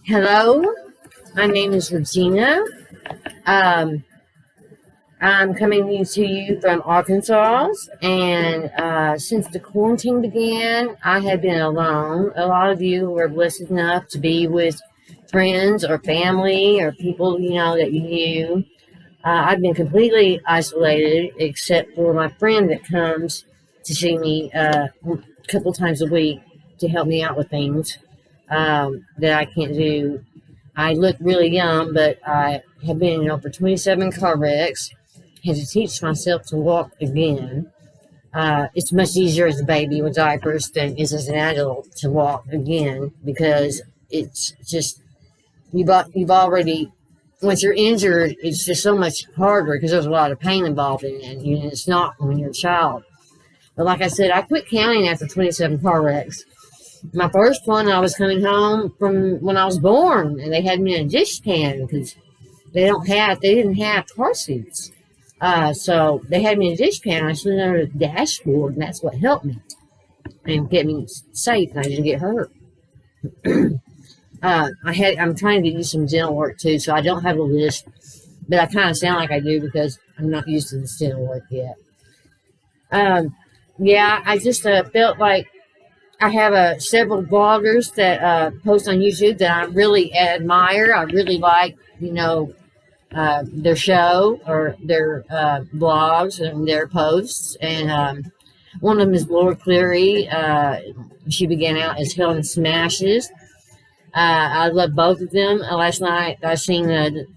Hello, my name is Regina. Um, I'm coming to you from Arkansas, and since the quarantine began, I have been alone. A lot of you were blessed enough to be with friends or family or people that you knew. I've been completely isolated, except for my friend that comes to see me a couple times a week to help me out with things that I can't do. I look really young, but I have been in over 27 car wrecks. Had to teach myself to walk again. It's much easier as a baby with diapers than it is as an adult to walk again because it's just you've already once you're injured, it's just so much harder because there's a lot of pain involved in it, and it's not when you're a child. But like I said, I quit counting after 27 car wrecks. My first one, I was coming home from when I was born, and they had me in a dish pan because they didn't have car seats. So they had me in a dish pan. I stood under the dashboard, and that's what helped me and get me safe, and I didn't get hurt. I'm trying to do some dental work too, so I don't have a list, but I kind of sound like I do because I'm not used to this dental work yet. Yeah, I just felt like I have several bloggers that post on YouTube that I really admire. I really like, their show or their blogs and their posts. And one of them is Laura Cleary. She began out as Helen Smashes. I love both of them. Last night I seen the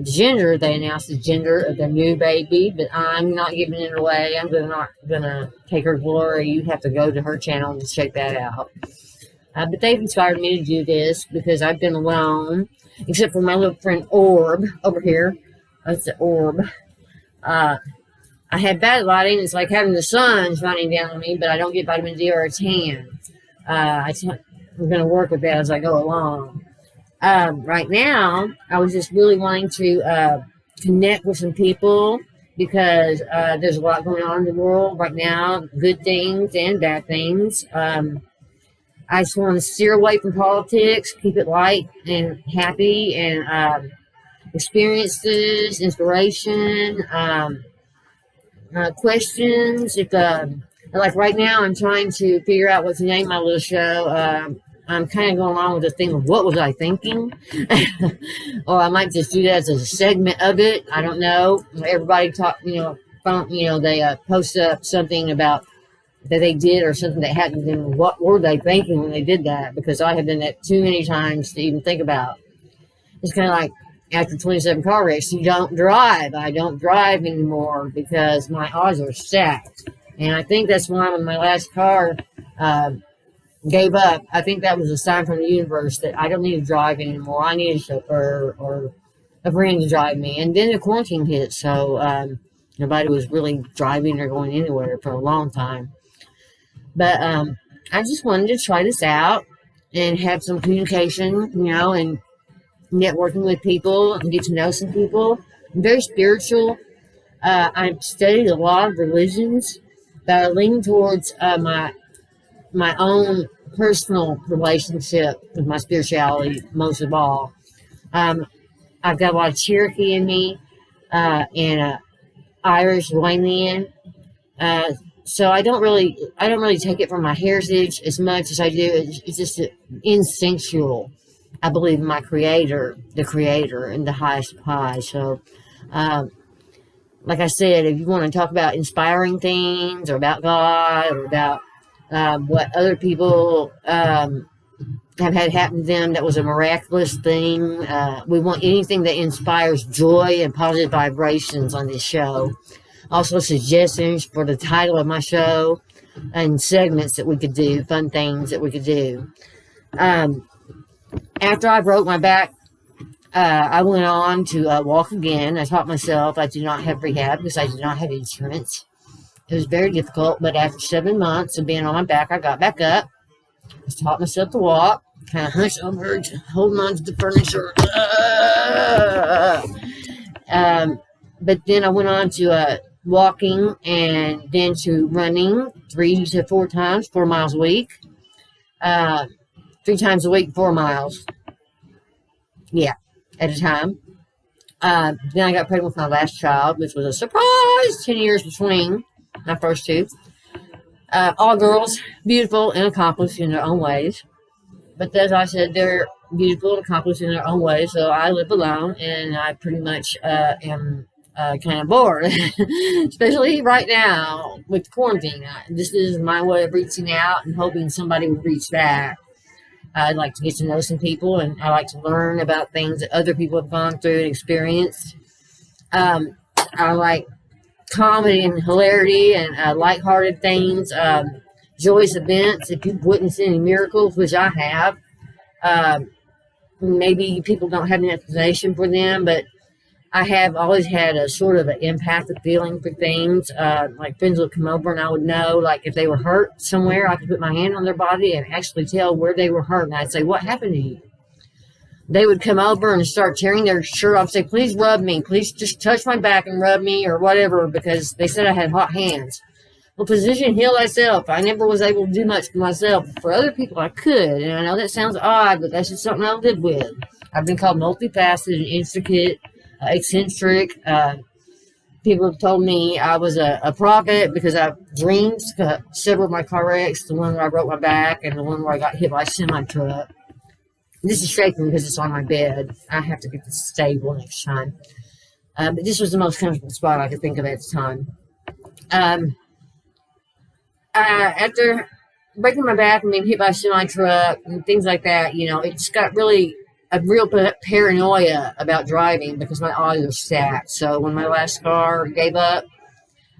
gender. They announced the gender of the new baby, but I'm not giving it away. I'm not gonna take her glory. You have to go to her channel and check that out. But they've inspired me to do this because I've been alone, except for my little friend Orb over here. That's the Orb. I had bad lighting. It's like having the sun shining down on me, but I don't get vitamin D or a tan. I'm going to work with that as I go along. Right now, I was just really wanting to connect with some people because there's a lot going on in the world right now, good things and bad things. I just want to steer away from politics, keep it light and happy, and experiences, inspiration, questions. Like right now, I'm trying to figure out what to name my little show. I'm kind of going along with the thing of what was I thinking? Or I might just do that as a segment of it. I don't know. Everybody they post up something about that they did or something that happened. And what were they thinking when they did that? Because I have done that too many times to even think about. It's kind of like after 27 car wrecks, you don't drive. I don't drive anymore because my odds are stacked. And I think that's why when my last car gave up, I think that was a sign from the universe that I don't need to drive anymore. I need a chauffeur or a friend to drive me. And then the quarantine hit, so nobody was really driving or going anywhere for a long time. But I just wanted to try this out and have some communication, and networking with people and get to know some people. I'm very spiritual. I've studied a lot of religions, but I lean towards my own personal relationship with my spirituality most of all. I've got a lot of Cherokee in me and Irish Wayland. So I don't really take it from my heritage as much as I do. It's just instinctual. I believe in my creator, the creator, and the highest high. So, like I said, if you want to talk about inspiring things or about God or about what other people have had happen to them that was a miraculous thing, we want anything that inspires joy and positive vibrations on this show. Also, suggestions for the title of my show and segments that we could do, fun things that we could do. After I broke my back, I went on to walk again. I taught myself I did not have rehab because I did not have insurance. It was very difficult, but after 7 months of being on my back, I got back up. I taught myself to walk, kind of hunched over, holding on to the furniture. But then I went on to walking and then to running 3 to 4 times, 4 miles a week. 3 times a week, 4 miles. Yeah, at a time. Then I got pregnant with my last child, which was a surprise. 10 years between my first two. All girls, beautiful and accomplished in their own ways. But as I said, they're beautiful and accomplished in their own way. So I live alone, and I pretty much am kind of bored, especially right now with quarantine. This is my way of reaching out and hoping somebody will reach back. I'd like to get to know some people, and I like to learn about things that other people have gone through and experienced. I like comedy and hilarity and lighthearted things, joyous events. If you've witnessed any miracles, which I have, maybe people don't have an explanation for them, but I have always had a sort of an empathic feeling for things. Like friends would come over and I would know, like if they were hurt somewhere, I could put my hand on their body and actually tell where they were hurt. And I'd say, "What happened to you?" They would come over and start tearing their shirt off, say, "Please rub me. Please just touch my back and rub me," or whatever, because they said I had hot hands. Well, physician, heal thyself. I never was able to do much for myself. For other people, I could. And I know that sounds odd, but that's just something I live with. I've been called multifaceted, intricate, eccentric. People have told me I was a prophet because I've dreamed several of my car wrecks, the one where I broke my back and the one where I got hit by a semi-truck. This is shaking because it's on my bed. I have to get this stable next time. But this was the most comfortable spot I could think of at the time. After breaking my back and being hit by a semi-truck and things like that, it just got really a real paranoia about driving because my eyes are stacked. So when my last car gave up,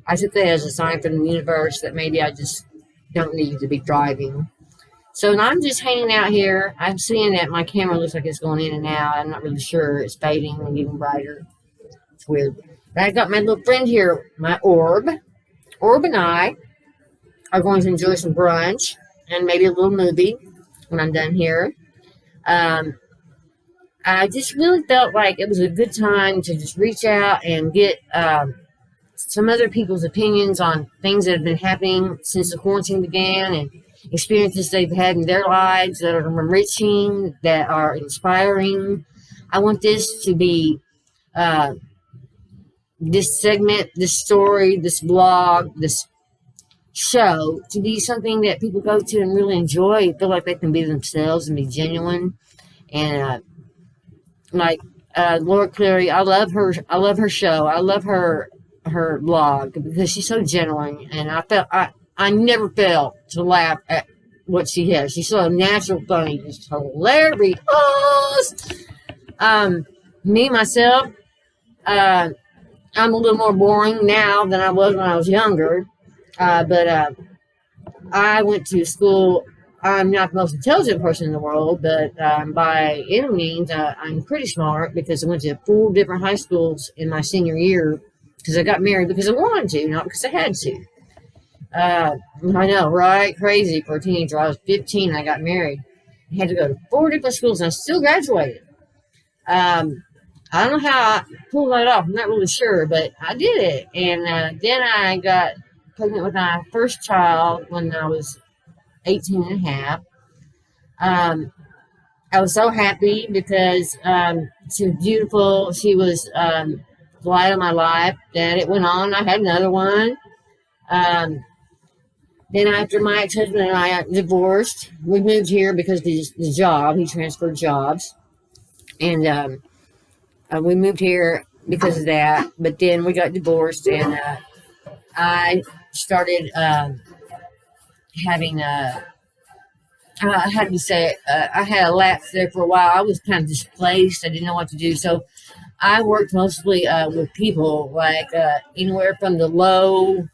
I took that as a sign from the universe that maybe I just don't need to be driving. So now I'm just hanging out here. I'm seeing that my camera looks like it's going in and out. I'm not really sure. It's fading and getting brighter. It's weird. But I got my little friend here, my Orb. Orb and I are going to enjoy some brunch and maybe a little movie when I'm done here. I just really felt like it was a good time to just reach out and get some other people's opinions on things that have been happening since the quarantine began and experiences they've had in their lives that are enriching, that are inspiring. I want this to be this segment, this story, this blog, this show to be something that people go to and really enjoy, feel like they can be themselves and be genuine. And like Laura Cleary, I love her show. I love her blog because she's so genuine, and I never fail to laugh at what she has. She's so natural funny, just hilarious. Me myself, I'm a little more boring now than I was when I was younger. But I went to school. I'm not the most intelligent person in the world, but by any means, I'm pretty smart because I went to 4 different high schools in my senior year because I got married because I wanted to, not because I had to. I know, right? Crazy for a teenager. I was 15. I got married. I had to go to 4 different schools, and I still graduated. I don't know how I pulled that off. I'm not really sure, but I did it. And then I got pregnant with my first child when I was 18 and a half. I was so happy because she was beautiful. She was the light of my life. Then it went on. I had another one. Then after my ex-husband and I divorced, we moved here because of the job. He transferred jobs. And we moved here because of that. But then we got divorced, and I started having how do you say it? I had a lapse there for a while. I was kind of displaced. I didn't know what to do. So I worked mostly with people, like anywhere from the low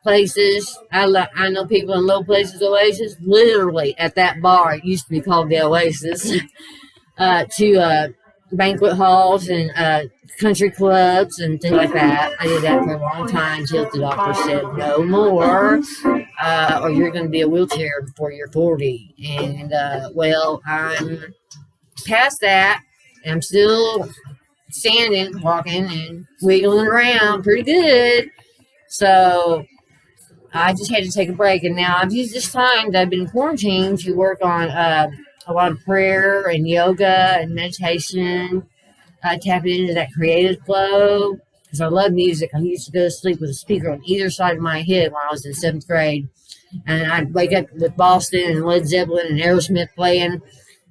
places. I know people in low places, Oasis, literally at that bar, it used to be called the Oasis, to banquet halls and country clubs and things like that. I did that for a long time until the doctor said no more, or you're going to be a wheelchair before you're 40. And well, I'm past that. And I'm still standing, walking, and wiggling around pretty good. So I just had to take a break, and now I've used this time that I've been quarantined to work on a lot of prayer and yoga and meditation. Tapping into that creative flow because I love music. I used to go to sleep with a speaker on either side of my head when I was in 7th grade. And I'd wake up with Boston and Led Zeppelin and Aerosmith playing.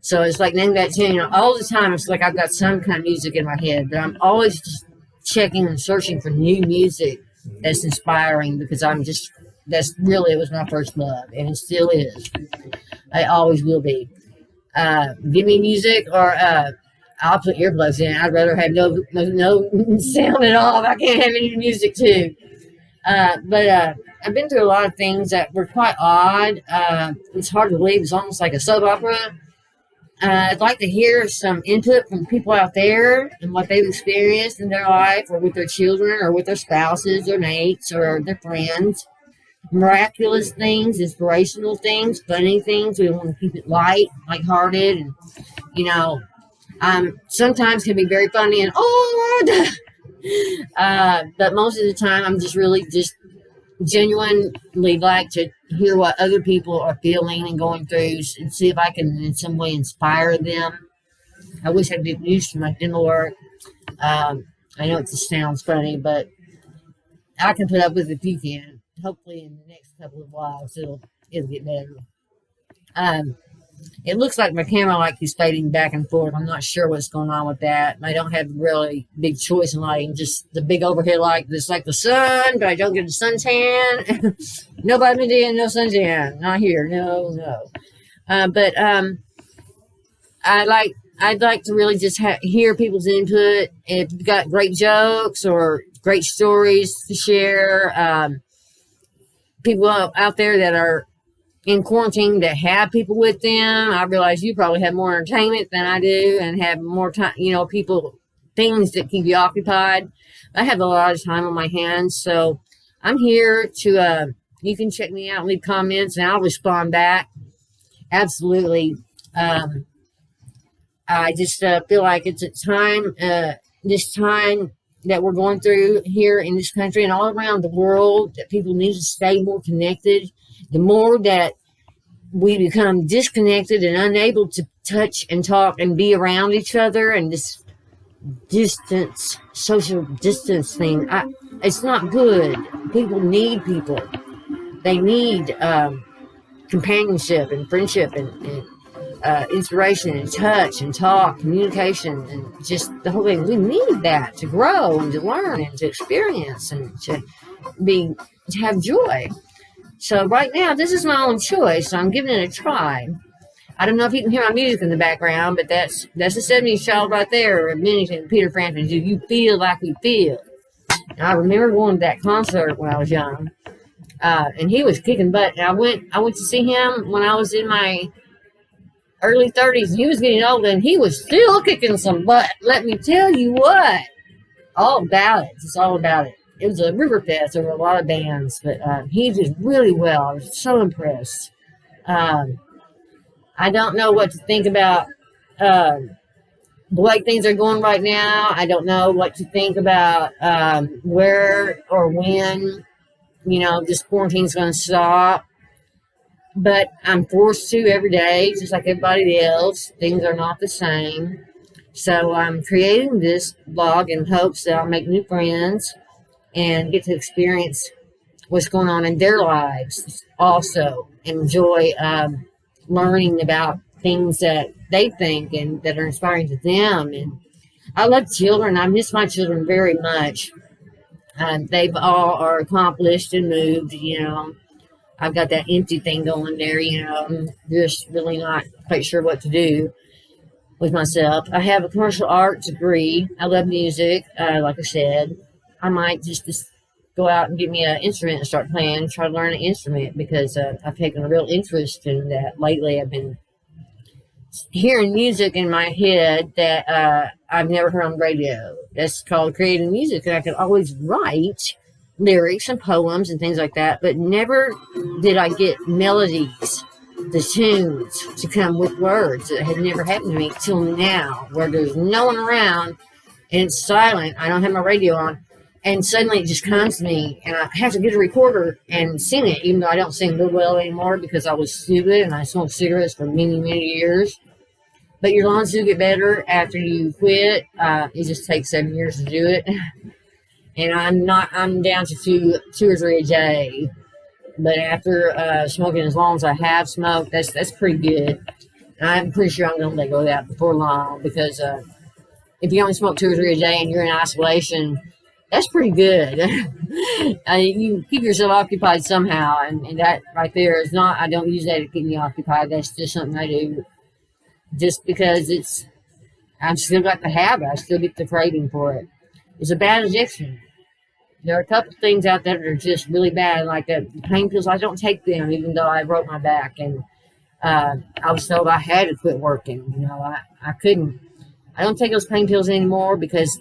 So it's like name that tune. All the time, it's like I've got some kind of music in my head. But I'm always just checking and searching for new music that's inspiring because it was my first love. And it still is. It always will be. Give me music or I'll put earplugs in. I'd rather have no sound at all. If I can't have any music too. But I've been through a lot of things that were quite odd. It's hard to believe. It's almost like a soap opera. I'd like to hear some input from people out there and what they've experienced in their life or with their children or with their spouses or mates or their friends. Miraculous things, inspirational things, funny things. We want to keep it lighthearted, and sometimes can be very funny and but most of the time I'm just really just genuinely like to hear what other people are feeling and going through and see if I can in some way inspire them. I wish I could use too much dental work. I know it just sounds funny, but I can put up with it if you can. Hopefully in the next couple of whiles it'll get better. It looks like my camera like he's fading back and forth. I'm not sure what's going on with that. I don't have really big choice in lighting, just the big overhead light that's like the sun, but I don't get a suntan. No vitamin D and no suntan. Not here. No. But I'd like to really just hear people's input. If you've got great jokes or great stories to share, people out there that are in quarantine that have people with them. I realize you probably have more entertainment than I do and have more time, things that keep you occupied. I have a lot of time on my hands, so I'm here to, you can check me out and leave comments and I'll respond back. Absolutely. I just feel like it's a time, this time that we're going through here in this country and all around the world, that people need to stay more connected. The more that we become disconnected and unable to touch and talk and be around each other, and this social distance thing, it's not good. People need people. They need companionship and friendship and inspiration and touch and talk, communication, and just the whole thing. We need that to grow and to learn and to experience and to have joy. So right now, this is my own choice, so I'm giving it a try. I don't know if you can hear my music in the background, but that's a 70s child right there, mimicking Peter Frampton. Do you feel like we feel? And I remember going to that concert when I was young, and he was kicking butt. And I went to see him when I was in my early 30s, and he was getting old, and he was still kicking some butt. Let me tell you what, all about it. It's all about it. It was a river fest. There were a lot of bands, but he did really well. I was so impressed. I don't know what to think about the way things are going right now. I don't know what to think about where or when, this quarantine's going to stop. But I'm forced to every day, just like everybody else. Things are not the same. So I'm creating this blog in hopes that I'll make new friends and get to experience what's going on in their lives also. Enjoy learning about things that they think and that are inspiring to them. And I love children. I miss my children very much. They've all are accomplished and moved, I've got that empty thing going there, I'm just really not quite sure what to do with myself. I have a commercial art degree. I love music, like I said. I might just go out and get me an instrument and start playing, try to learn an instrument, because I've taken a real interest in that lately. I've been hearing music in my head that I've never heard on the radio. That's called creating music, and I could always write lyrics and poems and things like that, but never did I get melodies, the tunes to come with words. It had never happened to me till now, where there's no one around and it's silent. I don't have my radio on, and suddenly it just comes to me, and I have to get a recorder and sing it, even though I don't sing real well anymore because I was stupid and I smoked cigarettes for many, many years. But your lungs do get better after you quit. It just takes 7 years to do it. And I'm down to two or three a day. But after smoking as long as I have smoked, that's pretty good. And I'm pretty sure I'm going to let go of that before long because if you only smoke two or three a day and you're in isolation, that's pretty good. You keep yourself occupied somehow, and that right there is not, I don't use that to keep me occupied. That's just something I do just because I've still got the habit. I still get the craving for it. It's a bad addiction. There are a couple things out there that are just really bad, like the pain pills. I don't take them, even though I broke my back, and I was told I had to quit working. I couldn't. I don't take those pain pills anymore because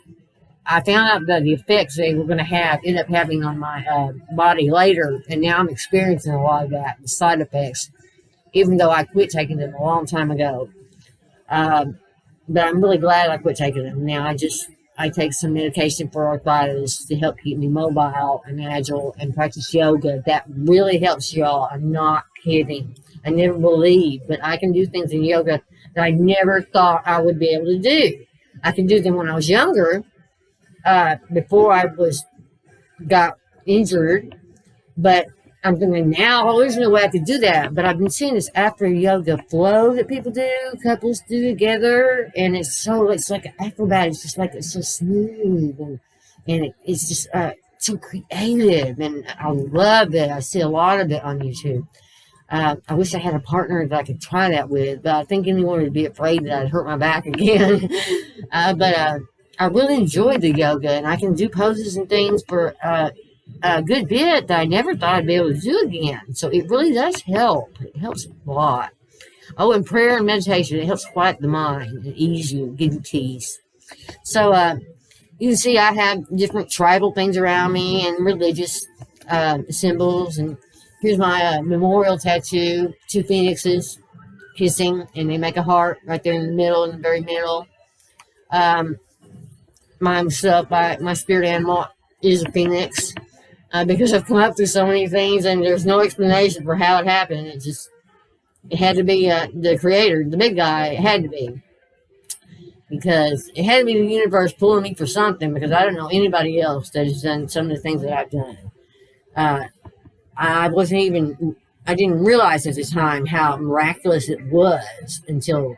I found out that the effects they were going to end up having on my body later, and now I'm experiencing a lot of that, the side effects, even though I quit taking them a long time ago. But I'm really glad I quit taking them. Now I take some medication for arthritis to help keep me mobile and agile and practice yoga. That really helps, y'all. I'm not kidding. I never believed, but I can do things in yoga that I never thought I would be able to do. I can do them when I was younger, before I got injured, but I'm thinking now, oh, there's no way I could do that. But I've been seeing this afro yoga flow that people do, couples do together, and it's like an acrobat. It's just like, it's so smooth, and it's just so creative, and I love it. I see a lot of it on YouTube. I wish I had a partner that I could try that with, but I think anyone would be afraid that I'd hurt my back again. But I really enjoyed the yoga, and I can do poses and things for a good bit that I never thought I'd be able to do again. So it really does help. It helps a lot. Oh, and prayer and meditation, it helps quiet the mind and ease you, give you peace. So you can see I have different tribal things around me and religious symbols. And here's my memorial tattoo, two phoenixes kissing, and they make a heart right there in the very middle. My spirit animal is a phoenix. Because I've come up through so many things and there's no explanation for how it happened. It had to be the creator, the big guy. It had to be. Because it had to be the universe pulling me for something, because I don't know anybody else that has done some of the things that I've done. I didn't realize at the time how miraculous it was until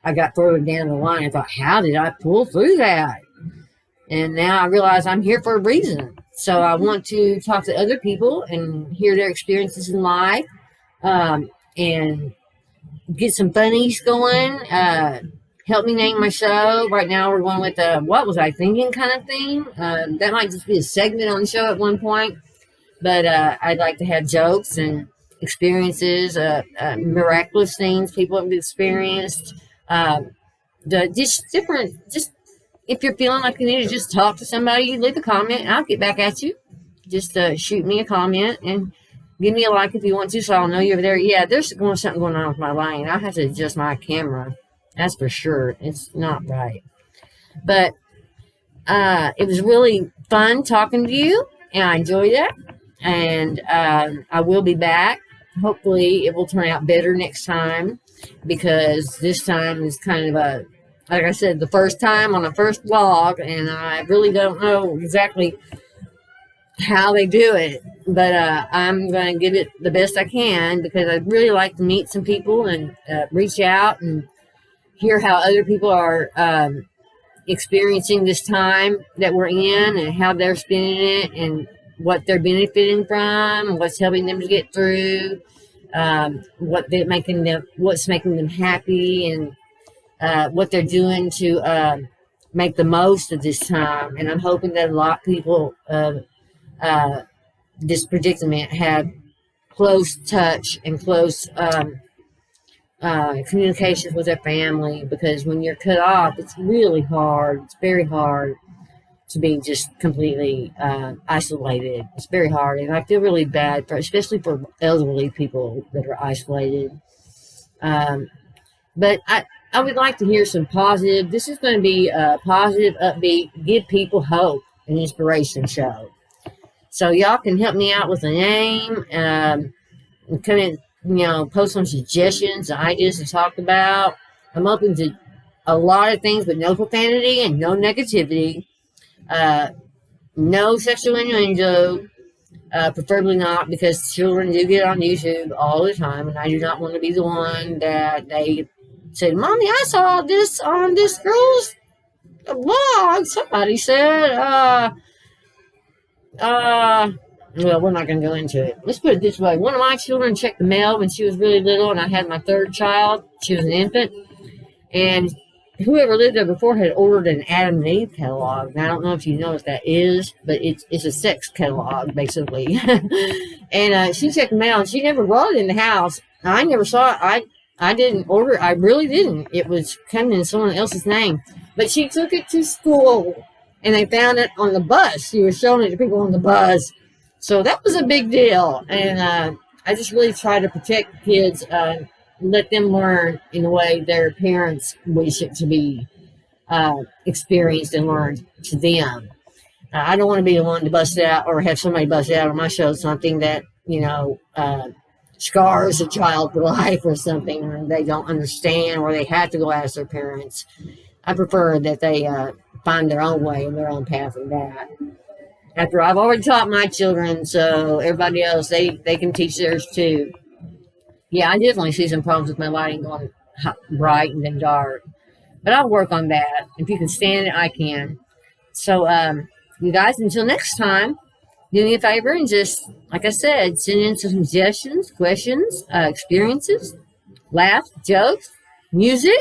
I got further down the line. I thought, how did I pull through that? And now I realize I'm here for a reason. So I want to talk to other people and hear their experiences in life, and get some funnies going. Help me name my show. Right now we're going with the what was I thinking kind of thing. That might just be a segment on the show at one point. But I'd like to have jokes and experiences, miraculous things people have experienced. Just if you're feeling like you need to just talk to somebody, leave a comment and I'll get back at you. Just shoot me a comment and give me a like if you want to, so I'll know you're there. Yeah, there's something going on with my line. I'll have to adjust my camera. That's for sure. It's not right. But it was really fun talking to you, and I enjoyed it. And I will be back. Hopefully it will turn out better next time, because this time is kind of like I said, the first time on the first vlog, and I really don't know exactly how they do it, but I'm going to give it the best I can, because I'd really like to meet some people and reach out and hear how other people are experiencing this time that we're in, and how they're spending it, and what they're benefiting from, and what's helping them to get through, what's making them happy, and what they're doing to make the most of this time. And I'm hoping that a lot of people this predicament have close touch and close communications with their family, because when you're cut off, it's really hard. It's very hard to be just completely isolated. It's very hard, and I feel really bad especially for elderly people that are isolated. But I would like to hear some positive. This is going to be a positive, upbeat, give people hope and inspiration show. So y'all can help me out with a name, and come in, post some suggestions, ideas to talk about. I'm open to a lot of things, but no profanity and no negativity. Uh, no sexual innuendo. Preferably not, because children do get on YouTube all the time, and I do not want to be the one that they said, "Mommy, I saw this on this girl's blog. Somebody said, well, we're not going to go into it. Let's put it this way. One of my children checked the mail when she was really little, and I had my third child. She was an infant, and whoever lived there before had ordered an Adam and Eve catalog. Now, I don't know if you know what that is, but it's a sex catalog, basically. And she checked the mail, and she never brought it in the house. I never saw it. I didn't order it. I really didn't. It was coming in someone else's name. But she took it to school, and they found it on the bus. She was showing it to people on the bus. So that was a big deal. And I just really try to protect kids, let them learn in the way their parents wish it to be experienced and learned to them. I don't want to be the one to bust it out or have somebody bust it out on my show something that, scars a child for life or something, or they don't understand, or they have to go ask their parents. I prefer that they find their own way and their own path in that. After I've already taught my children, so everybody else, they can teach theirs too. Yeah, I definitely see some problems with my lighting going bright and then dark. But I'll work on that. If you can stand it, I can. So, you guys, until next time, do me a favor and just, like I said, send in some suggestions, questions, experiences, laughs, jokes, music.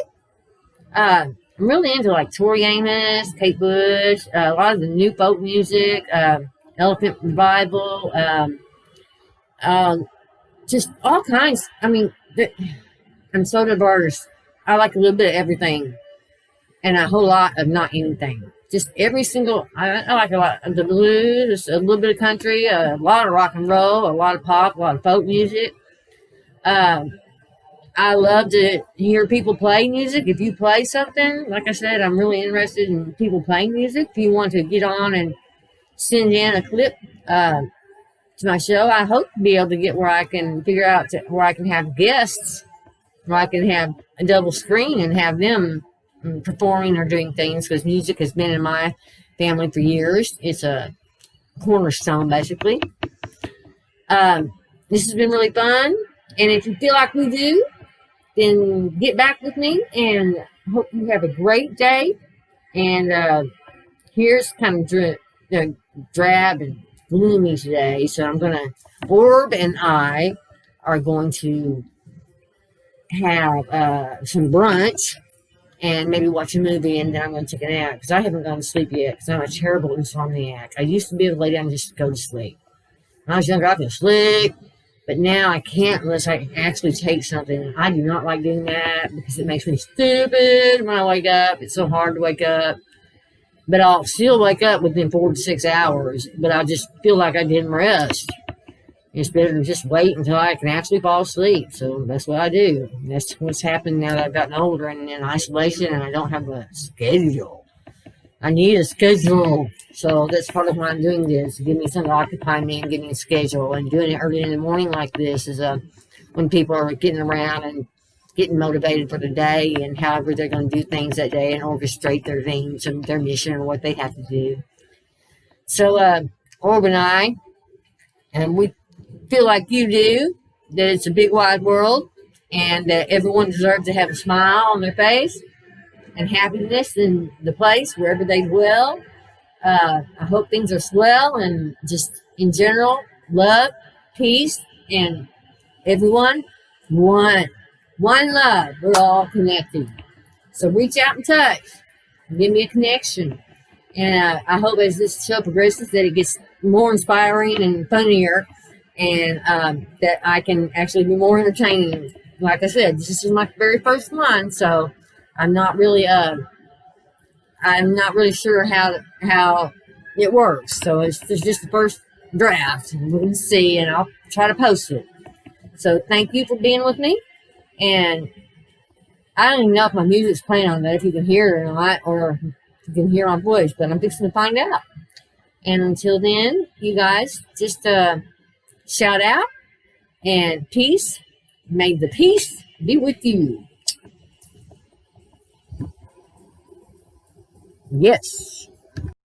I'm really into like Tori Amos, Kate Bush, a lot of the new folk music, Elephant Revival, just all kinds. I mean, I'm so diverse. I like a little bit of everything and a whole lot of not anything. Just every single, I like a lot of the blues, a little bit of country, a lot of rock and roll, a lot of pop, a lot of folk music. I love to hear people play music. If you play something, like I said, I'm really interested in people playing music. If you want to get on and send in a clip to my show, I hope to be able to get where I can figure out where I can have guests, where I can have a double screen and have them performing or doing things, because music has been in my family for years. It's a cornerstone, basically. This has been really fun, and if you feel like we do, then get back with me, and hope you have a great day. And here's kind of drab and gloomy today, so Orb and I are going to have some brunch and maybe watch a movie, and then I'm going to take a nap, because I haven't gone to sleep yet, because I'm a terrible insomniac. I used to be able to lay down and just go to sleep. When I was younger, I could sleep, but now I can't unless I actually take something. I do not like doing that, because it makes me stupid when I wake up. It's so hard to wake up. But I'll still wake up within 4 to 6 hours, but I just feel like I didn't rest. It's better to just wait until I can actually fall asleep. So that's what I do. That's what's happened now that I've gotten older and in isolation, and I don't have a schedule. I need a schedule. So that's part of why I'm doing this, to give me something to occupy me and give me a schedule. And doing it early in the morning like this is when people are getting around and getting motivated for the day and however they're going to do things that day and orchestrate their things and their mission or what they have to do. So Orb and I, and we feel like you do, that it's a big wide world and that everyone deserves to have a smile on their face and happiness in the place wherever they dwell. I hope things are swell, and just in general, love, peace, and everyone, one love. We're all connected. So reach out and touch. Give me a connection. And I hope as this show progresses that it gets more inspiring and funnier, and that I can actually be more entertaining. Like I said, this is my very first one, so I'm not really sure how it works. So it's just the first draft. We're going to see, and I'll try to post it. So thank you for being with me. And I don't even know if my music's playing on that, if you can hear it or not, or if you can hear my voice, but I'm fixing to find out. And until then, you guys, just shout out and peace. May the peace be with you. Yes.